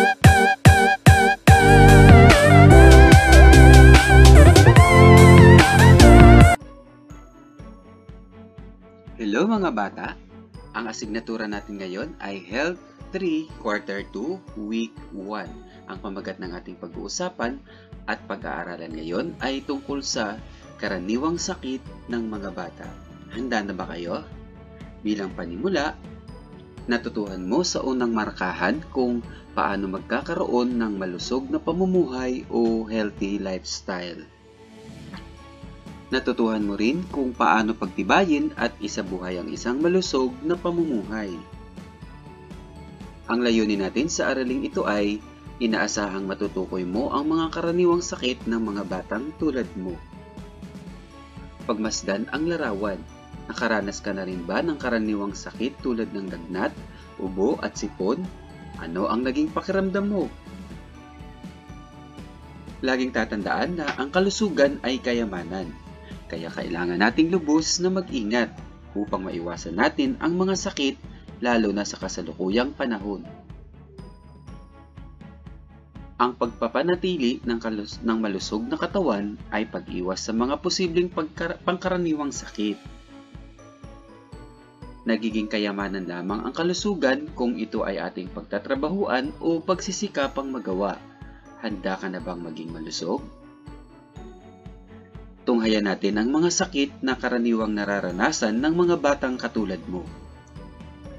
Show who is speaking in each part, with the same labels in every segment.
Speaker 1: Hello mga bata! Ang asignatura natin ngayon ay Health 3 Quarter 2 Week 1. Ang pamagat ng ating pag-uusapan at pag-aaralan ngayon ay tungkol sa karaniwang sakit ng mga bata. Handa na ba kayo? Bilang panimula, natutuhan mo sa unang markahan kung paano magkakaroon ng malusog na pamumuhay o healthy lifestyle. Natutuhan mo rin kung paano pagtibayin at isabuhay ang isang malusog na pamumuhay. Ang layunin natin sa araling ito ay inaasahang matutukoy mo ang mga karaniwang sakit ng mga batang tulad mo. Pagmasdan ang larawan. Nakaranas ka na rin ba ng karaniwang sakit tulad ng lagnat, ubo at sipon? Ano ang naging pakiramdam mo? Laging tatandaan na ang kalusugan ay kayamanan. Kaya kailangan nating lubos na mag-ingat upang maiwasan natin ang mga sakit lalo na sa kasalukuyang panahon. Ang pagpapanatili ng malusog na katawan ay pag-iwas sa mga posibleng pangkaraniwang sakit. Nagiging kayamanan lamang ang kalusugan kung ito ay ating pagtatrabahuan o pagsisikapang magawa. Handa ka na bang maging malusog? Tunghayan natin ang mga sakit na karaniwang nararanasan ng mga batang katulad mo.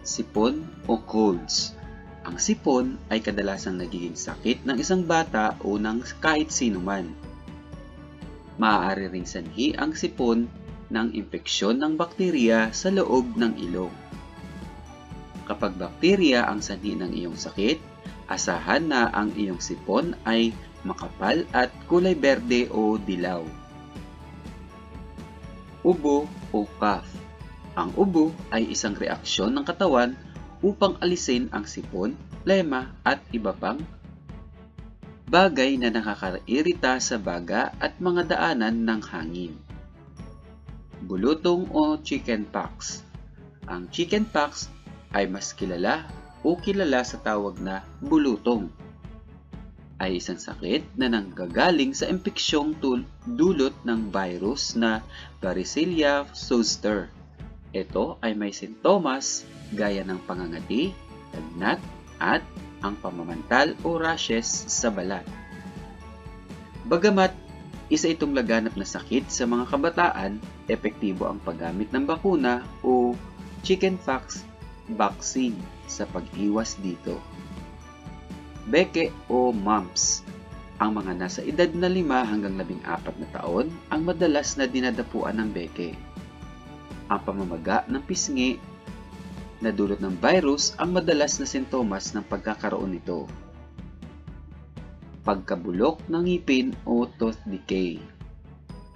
Speaker 1: Sipon o colds. Ang sipon ay kadalasang nagiging sakit ng isang bata o ng kahit sino man. Maaari ring sanhi ang sipon ng impeksyon ng bakterya sa loob ng ilong. Kapag bakterya ang sanhi ng iyong sakit, asahan na ang iyong sipon ay makapal at kulay berde o dilaw. Ubo o cough. Ang ubo ay isang reaksyon ng katawan upang alisin ang sipon, plema at iba pang bagay na nakakairita sa baga at mga daanan ng hangin. Bulutong o chickenpox. Ang chickenpox ay mas kilala sa tawag na bulutong. Ay isang sakit na nanggagaling sa impeksyong dulot ng virus na Varicella zoster. Ito ay may sintomas gaya ng pangangati, lagnat, at ang pamamantal o rashes sa balat. Bagamat isa itong laganap na sakit sa mga kabataan, epektibo ang paggamit ng bakuna o chickenpox vaccine sa pag-iwas dito. Beke o mumps. Ang mga nasa edad na 5 hanggang 14 na taon ang madalas na dinadapuan ng beke. Ang pamamaga ng pisngi na dulot ng virus ang madalas na sintomas ng pagkakaroon nito. Pagkabulok ng ngipin o tooth decay.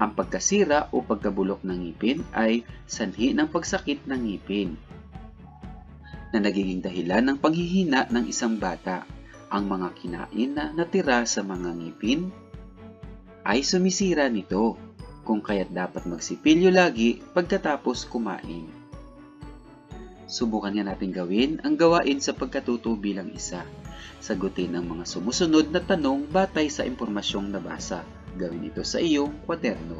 Speaker 1: Ang pagkasira o pagkabulok ng ngipin ay sanhi ng pagsakit ng ngipin na nagiging dahilan ng panghihina ng isang bata. Ang mga kinain na natira sa mga ngipin ay sumisira nito, kung kaya't dapat magsipilyo lagi pagkatapos kumain. Subukan nga natin gawin ang gawain sa pagkatuto bilang isa. Sagutin ang mga sumusunod na tanong batay sa impormasyong nabasa. Gawin ito sa iyong kwaderno.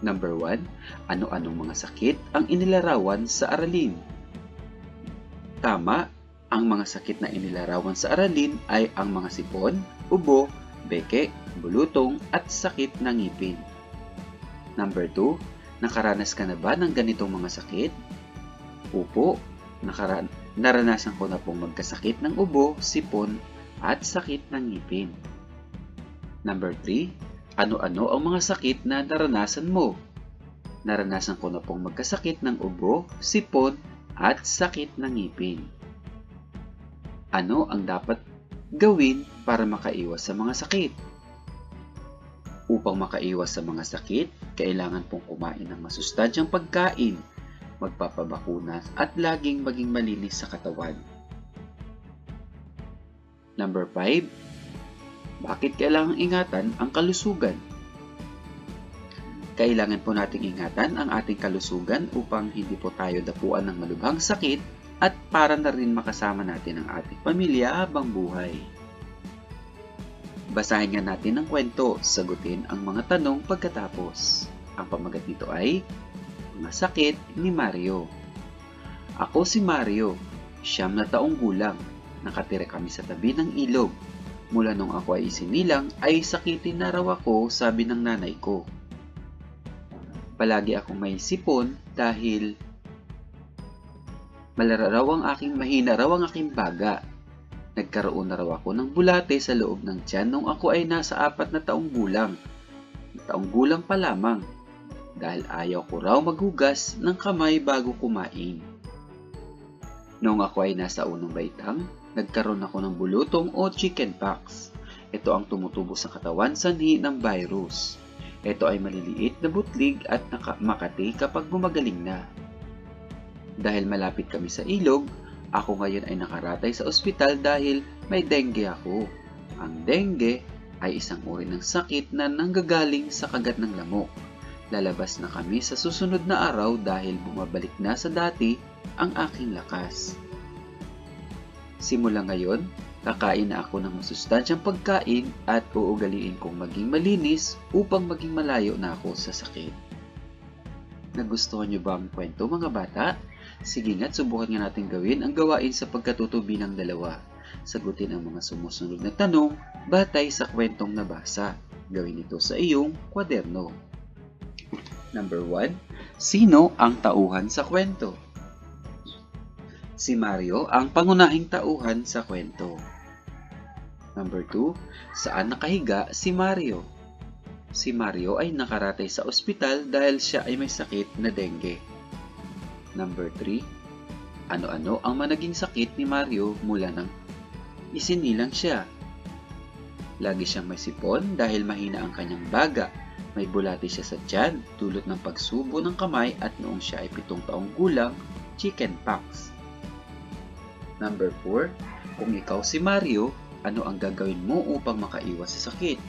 Speaker 1: Number 1. Ano-anong mga sakit ang inilarawan sa aralin? Tama. Ang mga sakit na inilarawan sa aralin ay ang mga sipon, ubo, beke, bulutong at sakit ng ngipin. Number 2. Nakaranas ka na ba ng ganitong mga sakit? Opo, naranasan ko na pong magkasakit ng ubo, sipon at sakit ng ngipin. Number 3. Ano-ano ang mga sakit na naranasan mo? Naranasan ko na pong magkasakit ng ubo, sipon at sakit ng ngipin. Ano ang dapat gawin para makaiwas sa mga sakit? Upang makaiwas sa mga sakit, kailangan pong kumain ng masustansyang pagkain, magpapabakuna at laging maging malinis sa katawan. Number 5. Bakit kailangang ingatan ang kalusugan? Kailangan po nating ingatan ang ating kalusugan upang hindi po tayo dapuan ng malubhang sakit at para na rin makasama natin ang ating pamilya habang buhay. Basahin nga natin ang kwento, sagutin ang mga tanong pagkatapos. Ang pamagat nito ay Mga Sakit ni Mario. Ako si Mario, 9 na taong gulang. Nakatira kami sa tabi ng ilog. Mula nung ako ay isinilang ay sakitin na raw ako, sabi ng nanay ko. Palagi akong may sipon dahil mahina raw ang aking baga. Nagkaroon na raw ako ng bulate sa loob ng tiyan nung ako ay nasa 4 na taong gulang. Taong gulang pa lamang. Dahil ayaw ko raw maghugas ng kamay bago kumain. Noong ako ay nasa unang baitang, nagkaroon ako ng bulutong o chickenpox. Ito ang tumutubo sa katawan sanhi ng virus. Ito ay maliliit na butlig at makati kapag gumagaling na. Dahil malapit kami sa ilog, ako ngayon ay nakaratay sa ospital dahil may dengue ako. Ang dengue ay isang uri ng sakit na nanggagaling sa kagat ng lamok. Lalabas na kami sa susunod na araw dahil bumabalik na sa dati ang aking lakas. Simula ngayon, kakain na ako ng masustansyang pagkain at uugaliin kong maging malinis upang maging malayo na ako sa sakit. Nagustuhan niyo ba ang kwento, mga bata? Sige nga't subukan nga natin gawin ang gawain sa pagkatuto bilang 2. Sagutin ang mga sumusunod na tanong batay sa kwentong nabasa. Gawin ito sa iyong kwaderno. Number 1. Sino ang tauhan sa kwento? Si Mario ang pangunahing tauhan sa kwento. Number 2. Saan nakahiga si Mario? Si Mario ay nakaratay sa ospital dahil siya ay may sakit na dengue. Number 3. Ano-ano ang naging sakit ni Mario mula nang isinilang siya? Lagi siyang may sipon dahil mahina ang kanyang baga. May bulati siya sa tiyan dulot ng pagsubo ng kamay at noong siya ay 7 taong gulang, chickenpox. Number 4. Kung ikaw si Mario, ano ang gagawin mo upang makaiwas sa sakit?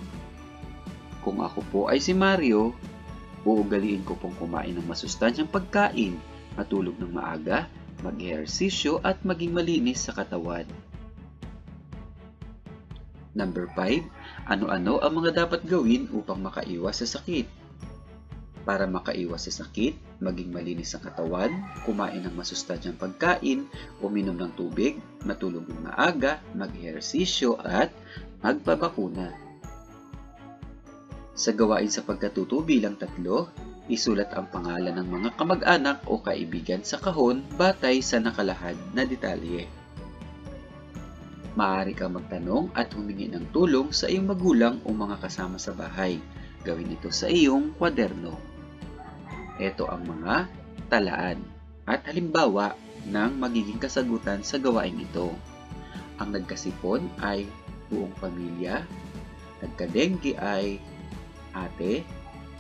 Speaker 1: Kung ako po ay si Mario, uugaliin ko pong kumain ng masustansyang pagkain, matulog ng maaga, mag-ehersisyo at maging malinis sa katawan. Number 5. Ano-ano ang mga dapat gawin upang makaiwas sa sakit? Para makaiwas sa sakit, maging malinis ang katawan, kumain ng masustansyang pagkain, uminom ng tubig, matulog ng maaga, mag-ehersisyo at magpabakuna. Sa gawain sa pagkatuto bilang 3, isulat ang pangalan ng mga kamag-anak o kaibigan sa kahon batay sa nakalahad na detalye. Maaari kang magtanong at humingi ng tulong sa iyong magulang o mga kasama sa bahay. Gawin ito sa iyong kwaderno. Ito ang mga talaan at halimbawa ng magiging kasagutan sa gawain ito. Ang nagkasipon ay buong pamilya, nagka-dengue ay ate,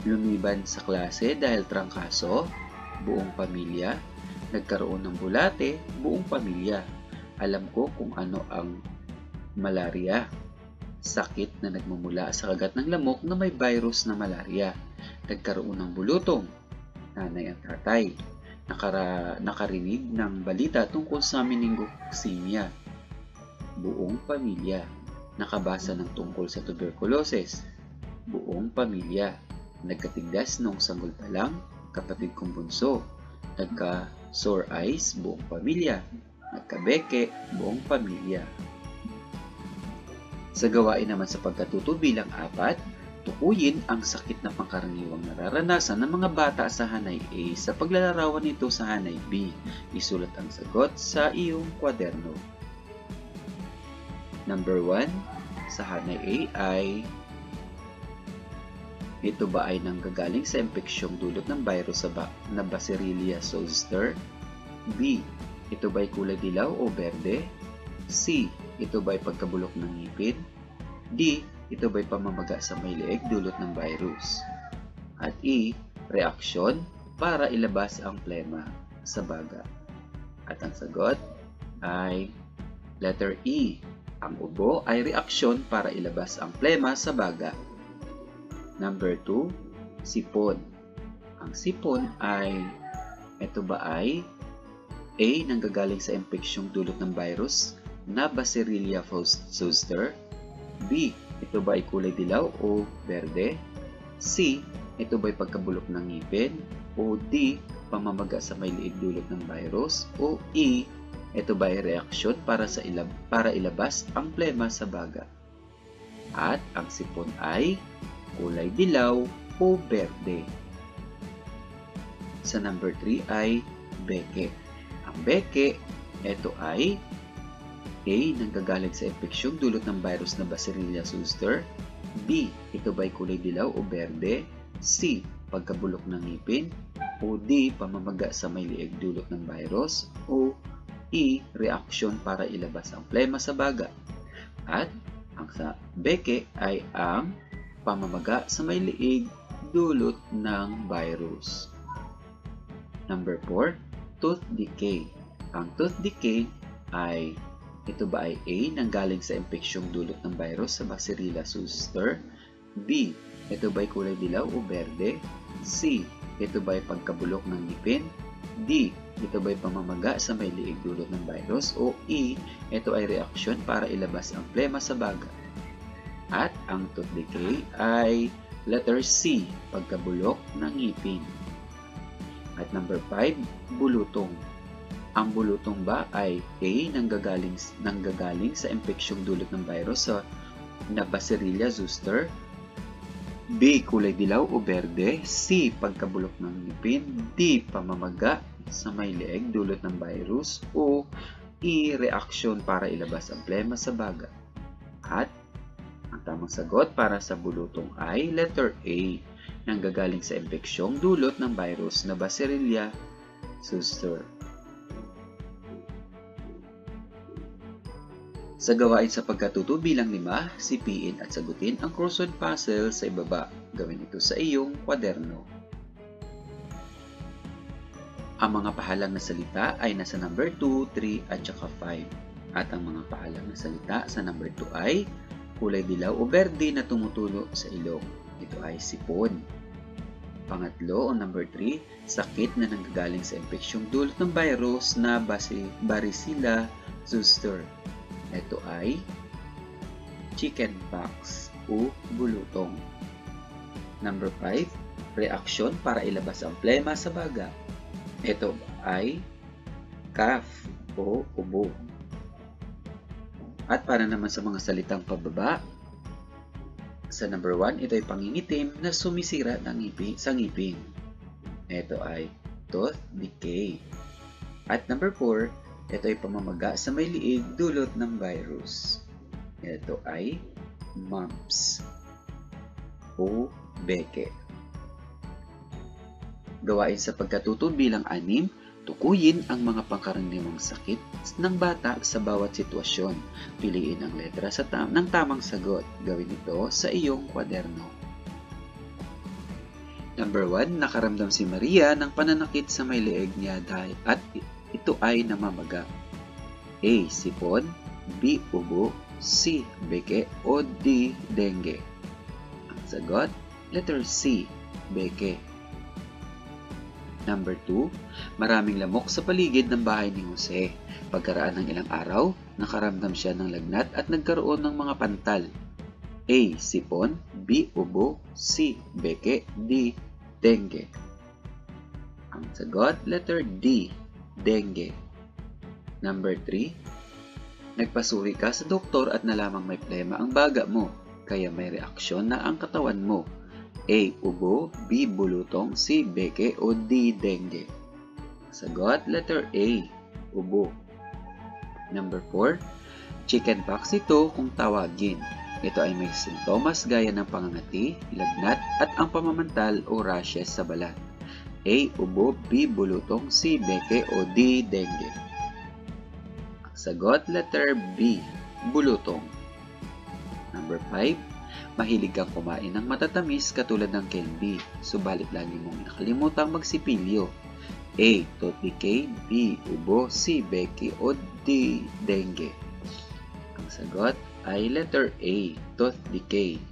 Speaker 1: lumiban sa klase dahil trangkaso, buong pamilya, nagkaroon ng bulate, buong pamilya. Alam ko kung ano ang malaria, sakit na nagmumula sa kagat ng lamok na may virus na malaria. Nagkaroon ng bulutong, nanay at tatay. Nakarinig ng balita tungkol sa meningococcemia, buong pamilya. Nakabasa ng tungkol sa tuberculosis, buong pamilya. Nagkatigdas nung sanggol pa lang, kapatid kong bunso. Nagka-sore eyes, buong pamilya. Nagkabeke, buong pamilya. Sa gawain naman sa pagkatuto bilang 4, tukuyin ang sakit na pangkaraniwang nararanasan ng mga bata sa hanay A sa paglalarawan nito sa hanay B. Isulat ang sagot sa iyong kwaderno. Number 1, sa hanay A ay ito ba ay nanggagaling sa impeksyong dulot ng virus na Bacillus zoster? B. Ito ba'y kulay dilaw o berde? C. Ito ba'y pagkabulok ng ngipin? D. Ito ba'y pamamaga sa may leeg dulot ng virus? At E. Reaksyon para ilabas ang plema sa baga. At ang sagot ay letter E. Ang ubo ay reaksyon para ilabas ang plema sa baga. Number 2. Sipon. Ang sipon ay ito ba ay A. Nanggagaling sa impeksyong dulot ng virus na Bacillus zoster. B. Ito ba ay kulay dilaw o berde? C. Ito ba ay pagkabulok ng ngipin? O D. Pamamaga sa may liig dulot ng virus? O E. Ito ba ay reaksyon para ilabas ang plema sa baga? At ang sipon ay kulay dilaw o berde. Sa number 3 ay beke. Ang beke, ito ay A. Nanggagaling sa impeksyong dulot ng virus na Bacillus zoster. B. Ito ba ay kulay dilaw o berde? C. Pagkabulok ng ngipin. O D. Pamamaga sa may liig dulot ng virus. O E. Reaksyon para ilabas ang plema sa baga. At ang sa beke ay ang pamamaga sa may liig dulot ng virus. Number 4, tooth decay. Ang tooth decay ay ito ba ay A. Nanggaling sa impeksyong dulot ng virus sa Bacillus zoster? B. Ito ba ay kulay dilaw o berde? C. Ito ba ay pagkabulok ng ngipin? D. Ito ba ay pamamaga sa may liig dulot ng virus? O E. Ito ay reaksyon para ilabas ang plema sa baga. At ang tooth decay ay letter C. Pagkabulok ng ngipin. At number 5, bulutong. Ang bulutong ba ay A. Nanggagaling sa impeksyong dulot ng virus na Bacillus zoster? B. Kulay dilaw o berde? C. Pagkabulok ng ngipin? D. Pamamaga sa may liig dulot ng virus? O E. Reaksyon para ilabas ang plema sa baga? At ang tamang sagot para sa bulutong ay letter A. Nanggagaling sa impeksyong dulot ng virus na Bacillus zoster. Sa gawain sa pagkatuto bilang 5, sipiin at sagutin ang crossword puzzle sa ibaba. Gawin ito sa iyong kwaderno. Ang mga pahalang na salita ay nasa number 2, 3 at saka 5. At ang mga pahalang na salita sa number 2 ay kulay dilaw o berde na tumutulo sa ilong. Ito ay sipon. Pangatlo o number 3, sakit na nanggagaling sa impeksyong dulot ng virus na Bacillus zoster. Ito ay chickenpox o bulutong. Number 5, reaksyon para ilabas ang plema sa baga. Ito ay cough o ubo. At para naman sa mga salitang pababa, sa number 1, ito ay pangingitim na sumisira sa ngipin. Ito ay tooth decay. At number 4, ito ay pamamaga sa may liig dulot ng virus. Ito ay mumps o beke. Gawain sa pagkatuto bilang 6, tukuyin ang mga pangkaraniwang sakit ng bata sa bawat sitwasyon. Piliin ang letra ng tamang sagot. Gawin ito sa iyong kwaderno. Number 1, nakaramdam si Maria ng pananakit sa may liig niya at ito ay namamaga. A. Sipon. B. Ubo. C. Beke. O D. Dengue. Ang sagot, letter C. Beke. Number 2, maraming lamok sa paligid ng bahay ni Jose. Pagkaraan ng ilang araw, nakaramdam siya ng lagnat at nagkaroon ng mga pantal. A. Sipon. B. Ubo. C. Beke. D. Dengue. Ang sagot, letter D. Dengue. Number 3, nagpasuri ka sa doktor at nalamang may plema ang baga mo, kaya may reaksyon na ang katawan mo. A. Ubo. B. Bulutong. C. Beke. O D. Dengue. Sagot, letter A. Ubo. Number 4, chickenpox ito kung tawagin. Ito ay may sintomas gaya ng pangangati, lagnat at ang pamamantal o rashes sa balat. A. Ubo. B. Bulutong. C. Beke. O D. Dengue. Ang sagot, letter B. Bulutong. Number 5, mahilig kang kumain ng matatamis katulad ng candy, subalit lagi mong nakalimutang magsipilyo. A. Tooth decay. B. Ubo. C. Beke. O D. Dengue. Ang sagot ay letter A. Tooth decay.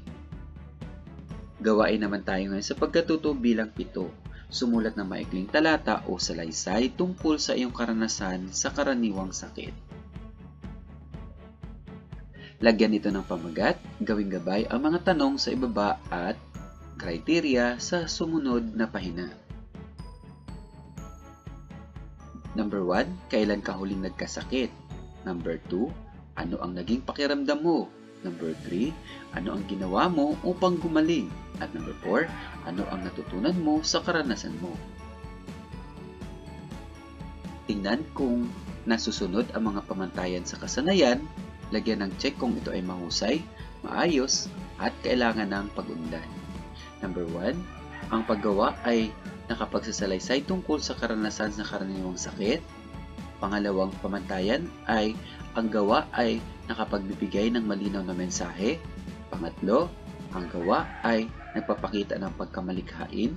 Speaker 1: Gawain naman tayo ngayon sa pagkatuto bilang 7. Sumulat ng maikling talata o salaysay tungkol sa iyong karanasan sa karaniwang sakit. Lagyan ito ng pamagat, gawing gabay ang mga tanong sa ibaba at kriteria sa sumunod na pahina. Number 1, kailan ka huling nagkasakit? Number 2, ano ang naging pakiramdam mo? Number 3, ano ang ginawa mo upang gumaling? At number 4, ano ang natutunan mo sa karanasan mo? Tingnan kung nasusunod ang mga pamantayan sa kasanayan, lagyan ng check kung ito ay mahusay, maayos, at kailangan ng pag-undan. Number 1, ang paggawa ay nakapagsasalaysay tungkol sa karanasan sa karaniwang sakit. Pangalawang pamantayan ay ang gawa ay nakapagbibigay ng malinaw na mensahe. Pangatlo, ang gawa ay nagpapakita ng pagkamalikhain.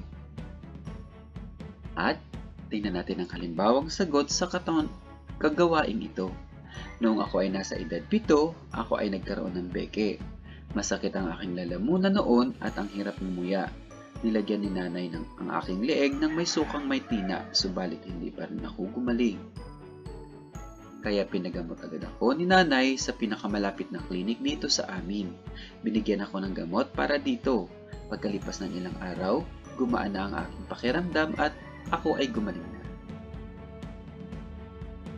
Speaker 1: At tingnan natin ang halimbawang sagot sa kagawaing ito. Noong ako ay nasa edad 7, ako ay nagkaroon ng beke. Masakit ang aking lalamunan noon at ang hirap ngumuya. Nilagyan ni nanay ang aking leeg ng may sukang may tina, subalit hindi pa rin ako gumaling. Kaya pinagamot agad ako ni nanay sa pinakamalapit na klinik dito sa amin. Binigyan ako ng gamot para dito. Pagkalipas ng ilang araw, gumaan na ang aking pakiramdam at ako ay gumaling na.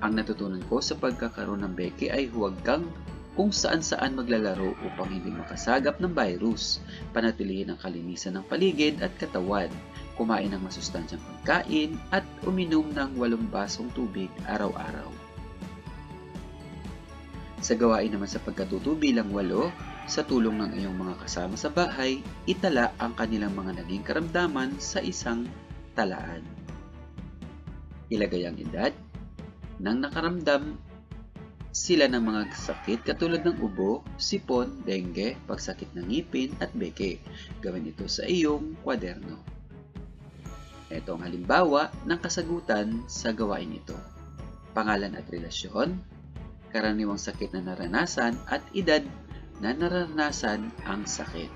Speaker 1: Ang natutunan ko sa pagkakaroon ng beke ay huwag kang kung saan-saan maglalaro upang hindi makasagap ng virus. Panatilihin ang kalinisan ng paligid at katawan. Kumain ng masustansyang pagkain at uminom ng 8 basong tubig araw-araw. Sa gawain naman sa pagkatuto bilang 8, sa tulong ng iyong mga kasama sa bahay, itala ang kanilang mga naging karamdaman sa isang talaan. Ilagay ang edad nang nakaramdam sila ng mga sakit katulad ng ubo, sipon, dengue, pagsakit ng ngipin at beke. Gawin ito sa iyong kwaderno. Ito ang halimbawa ng kasagutan sa gawain ito. Pangalan at relasyon, karaniwang sakit na naranasan at edad na naranasan ang sakit.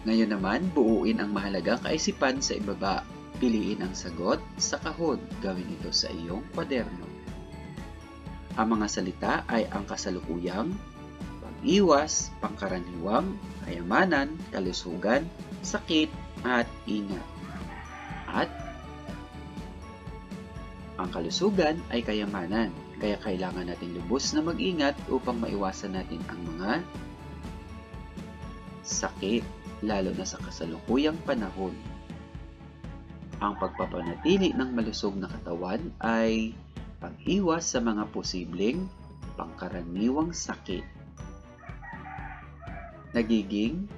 Speaker 1: Ngayon naman, buuin ang mahalagang kaisipan sa ibaba. Piliin ang sagot sa kahon. Gawin ito sa iyong kwaderno. Ang mga salita ay ang kasalukuyang, pag-iwas, pangkaraniwang, kayamanan, kalusugan, sakit, at ingat. At ang kalusugan ay kayamanan, kaya kailangan natin lubos na mag-ingat upang maiwasan natin ang mga sakit, lalo na sa kasalukuyang panahon. Ang pagpapanatili ng malusog na katawan ay pag-iwas sa mga posibleng pangkaraniwang sakit. Nagiging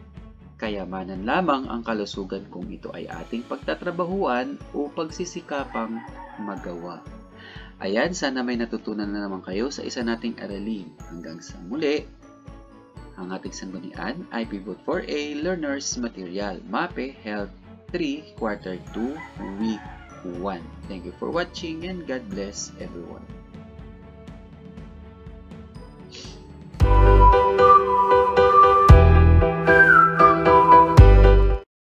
Speaker 1: kayamanan lamang ang kalusugan kung ito ay ating pagtatrabahuan o pagsisikapang magawa. Ayan, sana may natutunan na naman kayo sa isa nating aralin. Hanggang sa muli, ang ating sanggunian ay Pivot 4A Learners Material, MAPE Health 3, Quarter 2, Week 1. Thank you for watching and God bless everyone.